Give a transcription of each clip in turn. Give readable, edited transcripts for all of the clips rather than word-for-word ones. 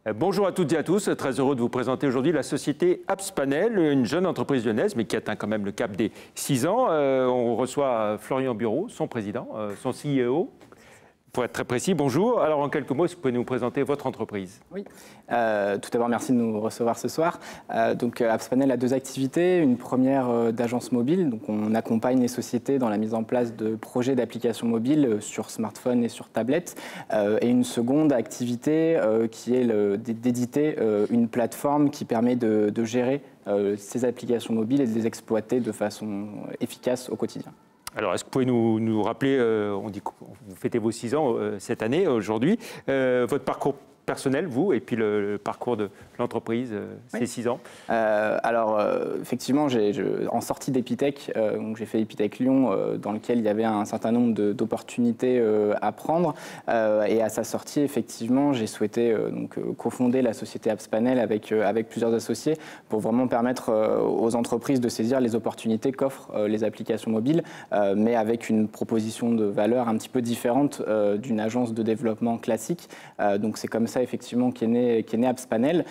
Bonjour à toutes et à tous, très heureux de vous présenter aujourd'hui la société AppsPanel, une jeune entreprise lyonnaise mais qui atteint quand même le cap des 6 ans. On reçoit Florian Bureau, son président, son CEO. Pour être très précis, bonjour. Alors en quelques mots, est-ce que vous pouvez nous présenter votre entreprise? Oui, tout d'abord merci de nous recevoir ce soir. AppsPanel a deux activités. Une première d'agence mobile, donc on accompagne les sociétés dans la mise en place de projets d'applications mobiles sur smartphone et sur tablette. Et une seconde activité qui est d'éditer une plateforme qui permet de gérer ces applications mobiles et de les exploiter de façon efficace au quotidien. Alors, est-ce que vous pouvez nous rappeler, on dit que vous fêtez vos 6 ans cette année, aujourd'hui, votre parcours personnel, vous, et puis le parcours de l'entreprise, ces 6 ans? Effectivement, en sortie d'Epitech, j'ai fait Epitech Lyon, dans lequel il y avait un certain nombre d'opportunités à prendre. Et à sa sortie, effectivement, j'ai souhaité cofonder la société AppsPanel avec plusieurs associés pour vraiment permettre aux entreprises de saisir les opportunités qu'offrent les applications mobiles, mais avec une proposition de valeur un petit peu différente d'une agence de développement classique. Donc c'est comme ça effectivement qu'est né AppsPanel.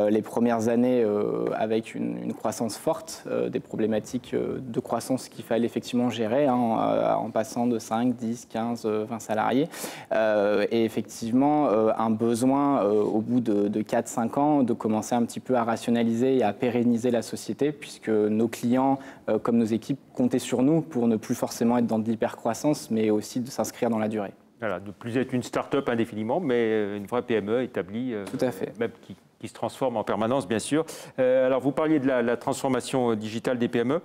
Les premières années avec une croissance forte, des problématiques de croissance qu'il fallait effectivement gérer, en passant de 5, 10, 15, 20 salariés. Et effectivement un besoin au bout de 4-5 ans de commencer un petit peu à rationaliser et à pérenniser la société, puisque nos clients comme nos équipes comptaient sur nous pour ne plus forcément être dans de l'hypercroissance, mais aussi de s'inscrire dans la durée. Voilà, de plus être une start-up indéfiniment, mais une vraie PME établie, tout à fait. Même qui se transforme en permanence, bien sûr. Alors, vous parliez de la transformation digitale des PME.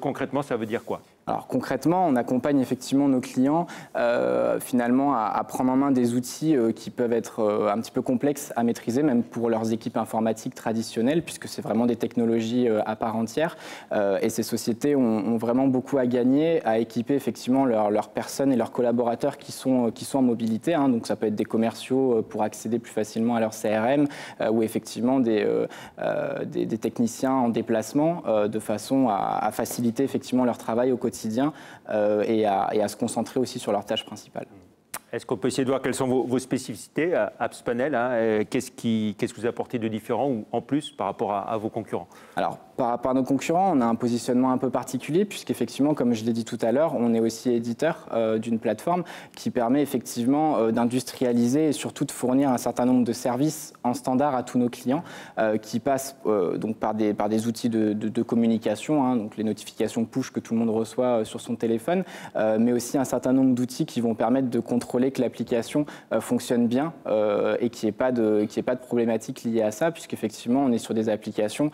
Concrètement, ça veut dire quoi? Alors concrètement, on accompagne effectivement nos clients finalement à prendre en main des outils qui peuvent être un petit peu complexes à maîtriser, même pour leurs équipes informatiques traditionnelles, puisque c'est vraiment des technologies à part entière. Et ces sociétés ont vraiment beaucoup à gagner à équiper effectivement leurs personnes et leurs collaborateurs qui sont en mobilité. Donc ça peut être des commerciaux pour accéder plus facilement à leur CRM ou effectivement des techniciens en déplacement de façon à faciliter effectivement leur travail au quotidien et à se concentrer aussi sur leurs tâches principales. Est-ce qu'on peut essayer de voir quelles sont vos spécificités à AppsPanel, qu'est-ce que vous apportez de différent ou en plus par rapport à vos concurrents? Alors, par rapport à nos concurrents, on a un positionnement un peu particulier puisqu'effectivement, comme je l'ai dit tout à l'heure, on est aussi éditeur d'une plateforme qui permet effectivement d'industrialiser et surtout de fournir un certain nombre de services en standard à tous nos clients qui passent donc par des outils de communication, donc les notifications push que tout le monde reçoit sur son téléphone, mais aussi un certain nombre d'outils qui vont permettre de contrôler que l'application fonctionne bien et qu'il n'y ait pas de problématiques liées à ça, puisqu'effectivement on est sur des applications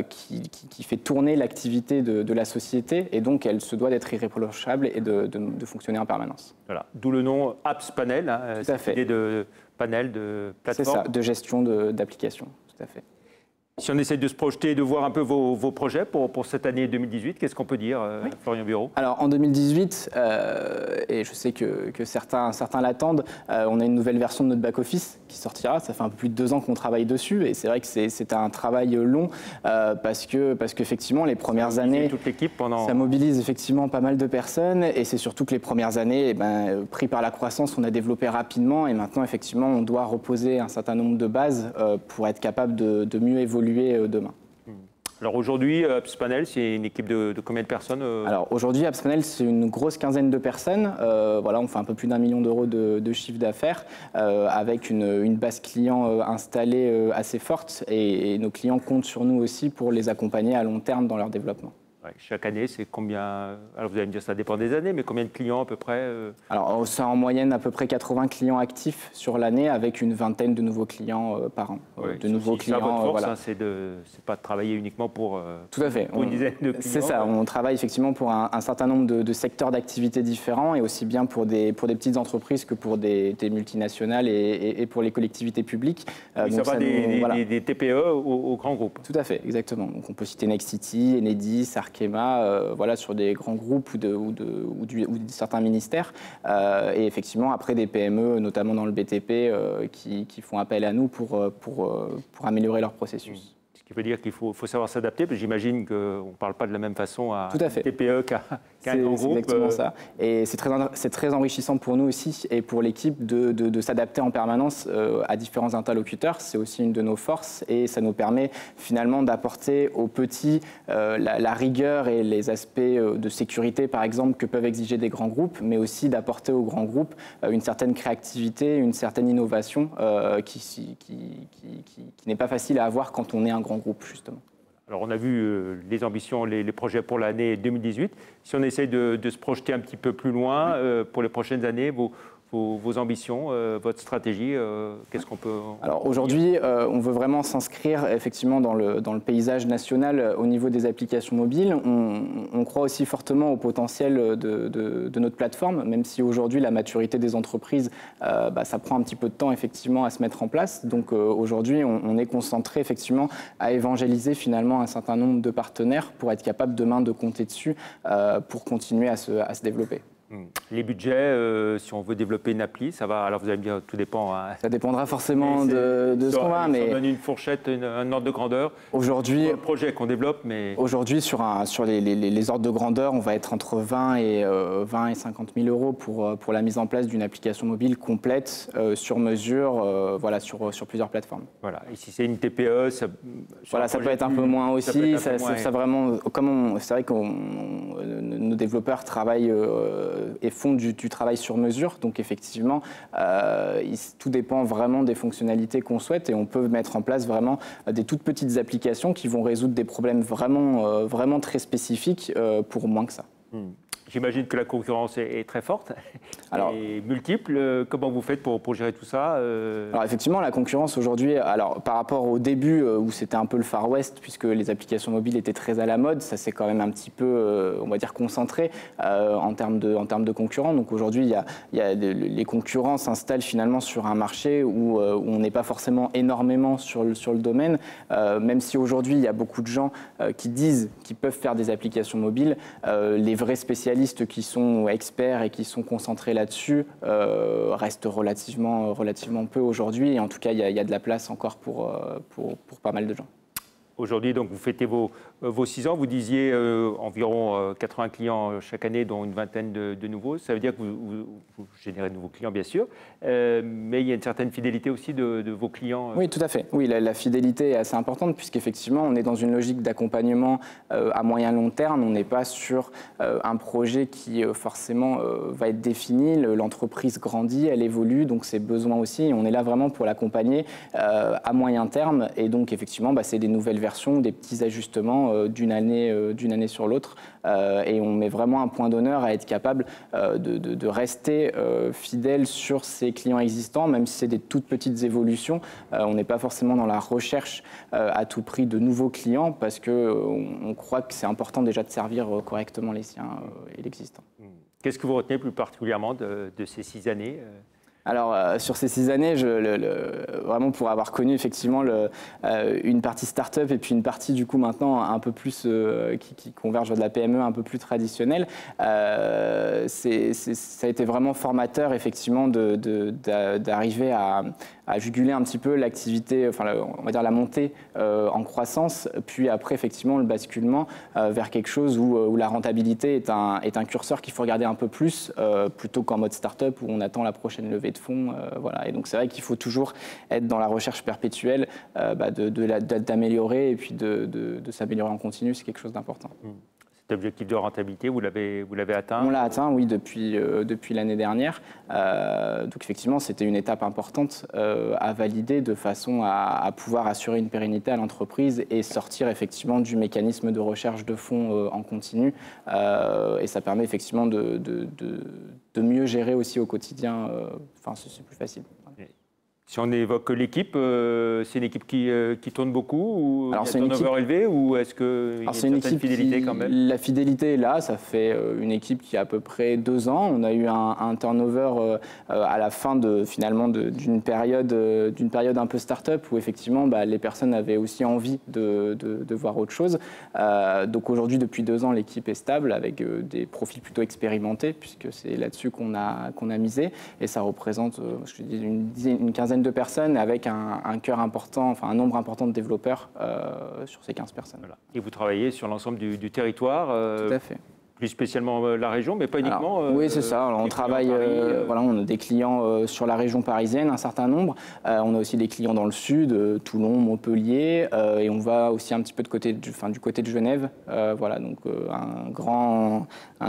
qui fait tourner l'activité de la société, et donc elle se doit d'être irréprochable et de fonctionner en permanence. Voilà, d'où le nom AppsPanel, cette idée de panel, de plateforme. C'est ça, de gestion d'applications, tout à fait. Si on essaie de se projeter et de voir un peu vos projets pour cette année 2018, qu'est-ce qu'on peut dire, oui. Florian Bureau? Alors en 2018, et je sais que certains l'attendent, on a une nouvelle version de notre back-office qui sortira. Ça fait un peu plus de 2 ans qu'on travaille dessus, et c'est vrai que c'est un travail long parce qu'effectivement les premières années, toute l'équipe ça mobilise effectivement pas mal de personnes, et c'est surtout que les premières années, pris par la croissance, on a développé rapidement, et maintenant effectivement on doit reposer un certain nombre de bases pour être capable de mieux évoluer demain. Alors aujourd'hui, AppsPanel, c'est une équipe de combien de personnes? Alors aujourd'hui, AppsPanel, c'est une grosse quinzaine de personnes. Voilà, on fait un peu plus d'1 million d'euros de chiffre d'affaires avec une base client installée assez forte, et nos clients comptent sur nous aussi pour les accompagner à long terme dans leur développement. Ouais, chaque année, c'est combien? Alors vous allez me dire, ça dépend des années, mais combien de clients à peu près? Alors c'est en moyenne à peu près 80 clients actifs sur l'année, avec une vingtaine de nouveaux clients par an. Ouais, de nouveaux clients. Ça, votre force, voilà. C'est pas de travailler uniquement pour tout à fait. Pour une dizaine de clients. C'est ça, on travaille effectivement pour un certain nombre de secteurs d'activité différents, et aussi bien pour des petites entreprises que pour des multinationales et pour les collectivités publiques. Oui, donc ça va des TPE aux grands groupes. Tout à fait, exactement. Donc on peut citer Nexity, Enedis, Arkema, voilà, sur des grands groupes ou certains ministères. Et effectivement, après des PME, notamment dans le BTP, qui font appel à nous pour améliorer leur processus. Ce qui veut dire qu'il faut savoir s'adapter, parce que j'imagine qu'on ne parle pas de la même façon à Tout à fait. une TPE qu'à un grand groupe. C'est exactement ça. Et c'est très enrichissant pour nous aussi et pour l'équipe de s'adapter en permanence à différents interlocuteurs. C'est aussi une de nos forces et ça nous permet finalement d'apporter aux petits la rigueur et les aspects de sécurité, par exemple, que peuvent exiger des grands groupes, mais aussi d'apporter aux grands groupes une certaine créativité, une certaine innovation qui n'est pas facile à avoir quand on est un grand groupe, justement. Alors, on a vu les ambitions, les projets pour l'année 2018. Si on essaye de se projeter un petit peu plus loin pour les prochaines années, vos ambitions, votre stratégie, qu'est-ce qu'on peut... Alors aujourd'hui, on veut vraiment s'inscrire effectivement dans le paysage national au niveau des applications mobiles. On croit aussi fortement au potentiel de notre plateforme, même si aujourd'hui la maturité des entreprises, ça prend un petit peu de temps effectivement à se mettre en place. Donc aujourd'hui, on est concentré effectivement à évangéliser finalement un certain nombre de partenaires pour être capable demain de compter dessus pour continuer à se développer. Les budgets, si on veut développer une appli, ça va. Alors vous allez me dire, tout dépend. Hein. Ça dépendra forcément de ce qu'on va, mais on donne une fourchette, un ordre de grandeur. Aujourd'hui, le projet qu'on développe, mais aujourd'hui sur les ordres de grandeur, on va être entre 20 et 50 000 euros pour la mise en place d'une application mobile complète sur mesure, voilà, sur plusieurs plateformes. Voilà. Et si c'est une TPE, ça peut être un peu moins aussi. C'est vrai que nos développeurs travaillent et font du travail sur mesure. Donc effectivement, tout dépend vraiment des fonctionnalités qu'on souhaite et on peut mettre en place vraiment des toutes petites applications qui vont résoudre des problèmes vraiment très spécifiques pour moins que ça. J'imagine que la concurrence est très forte et multiple. Comment vous faites pour gérer tout ça Alors effectivement, la concurrence aujourd'hui, par rapport au début où c'était un peu le Far West, puisque les applications mobiles étaient très à la mode, ça s'est quand même un petit peu, on va dire, concentré en termes de concurrents. Donc aujourd'hui, les concurrents s'installent finalement sur un marché où on n'est pas forcément énormément sur le domaine, même si aujourd'hui, il y a beaucoup de gens qui disent qu'ils peuvent faire des applications mobiles. Les vrais spécialistes qui sont experts et qui sont concentrés là-dessus restent relativement peu aujourd'hui. Et en tout cas, il y a de la place encore pour pas mal de gens. Aujourd'hui, donc, vous fêtez vos 6 ans. Vous disiez environ 80 clients chaque année, dont une vingtaine de nouveaux. Ça veut dire que vous générez de nouveaux clients, bien sûr. Mais il y a une certaine fidélité aussi de vos clients. Oui, tout à fait. Oui, la fidélité est assez importante puisqu'effectivement, on est dans une logique d'accompagnement à moyen long terme. On n'est pas sur un projet qui forcément va être défini. L'entreprise grandit, elle évolue, donc ses besoins aussi. Et on est là vraiment pour l'accompagner à moyen terme. Et donc, effectivement, c'est des nouvelles versions, des petits ajustements d'une année sur l'autre. Et on met vraiment un point d'honneur à être capable de rester fidèle sur ses clients existants, même si c'est des toutes petites évolutions. On n'est pas forcément dans la recherche à tout prix de nouveaux clients parce qu'on croit que c'est important déjà de servir correctement les siens et l'existant. Qu'est-ce que vous retenez plus particulièrement de ces 6 années Alors, sur ces 6 années, vraiment pour avoir connu effectivement une partie start-up et puis une partie du coup maintenant un peu plus qui converge de la PME un peu plus traditionnelle, ça a été vraiment formateur effectivement d'arriver à juguler un petit peu l'activité, on va dire la montée en croissance, puis après effectivement le basculement vers quelque chose où la rentabilité est un curseur qu'il faut regarder un peu plus plutôt qu'en mode start-up où on attend la prochaine levée de fonds. Voilà. Et donc c'est vrai qu'il faut toujours être dans la recherche perpétuelle d'améliorer et puis de s'améliorer en continu, c'est quelque chose d'important. Cet objectif de rentabilité, vous l'avez atteint? On l'a atteint, oui, depuis l'année dernière. Donc effectivement, c'était une étape importante à valider de façon à pouvoir assurer une pérennité à l'entreprise et sortir effectivement du mécanisme de recherche de fonds en continu. Et ça permet effectivement de mieux gérer aussi au quotidien. C'est plus facile. Si on évoque l'équipe, c'est une équipe qui tourne beaucoup ou alors, il y a un turnover élevé ou est-ce qu'il y a une certaine fidélité quand même? La fidélité est là, ça fait une équipe qui a à peu près 2 ans. On a eu un turnover à la fin d'une période un peu start-up où effectivement les personnes avaient aussi envie de voir autre chose. Donc aujourd'hui, depuis 2 ans, l'équipe est stable avec des profils plutôt expérimentés puisque c'est là-dessus qu'on a misé et ça représente, je dis, une quinzaine quinzaine de personnes avec un cœur important, enfin un nombre important de développeurs sur ces 15 personnes. Voilà. Et vous travaillez sur l'ensemble du territoire. Tout à fait. Plus spécialement la région, mais pas uniquement. Oui, c'est ça. Alors, on travaille, voilà, on a des clients sur la région parisienne, un certain nombre. On a aussi des clients dans le sud, Toulon, Montpellier, et on va aussi un petit peu du côté de Genève. Voilà, donc une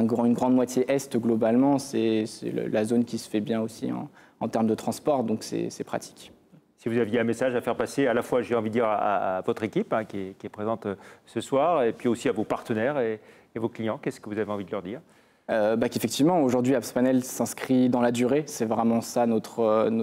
grande moitié est globalement, c'est la zone qui se fait bien aussi en termes de transport, donc c'est pratique. Si vous aviez un message à faire passer, à la fois, j'ai envie de dire, à votre équipe qui est présente ce soir, et puis aussi à vos partenaires et vos clients, qu'est-ce que vous avez envie de leur dire? Qu'effectivement, aujourd'hui, AppsPanel s'inscrit dans la durée. C'est vraiment ça notre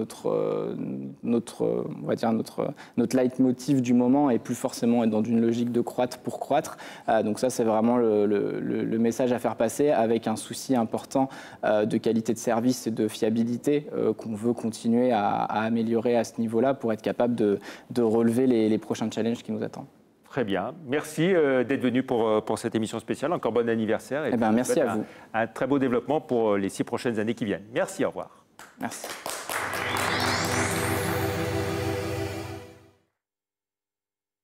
leitmotiv du moment, et plus forcément être dans une logique de croître pour croître. Donc ça, c'est vraiment le message à faire passer, avec un souci important de qualité de service et de fiabilité qu'on veut continuer à améliorer à ce niveau-là pour être capable de relever les prochains challenges qui nous attendent. Très bien. Merci d'être venu pour cette émission spéciale. Encore bon anniversaire. Merci à vous. Un très beau développement pour les 6 prochaines années qui viennent. Merci, au revoir. Merci.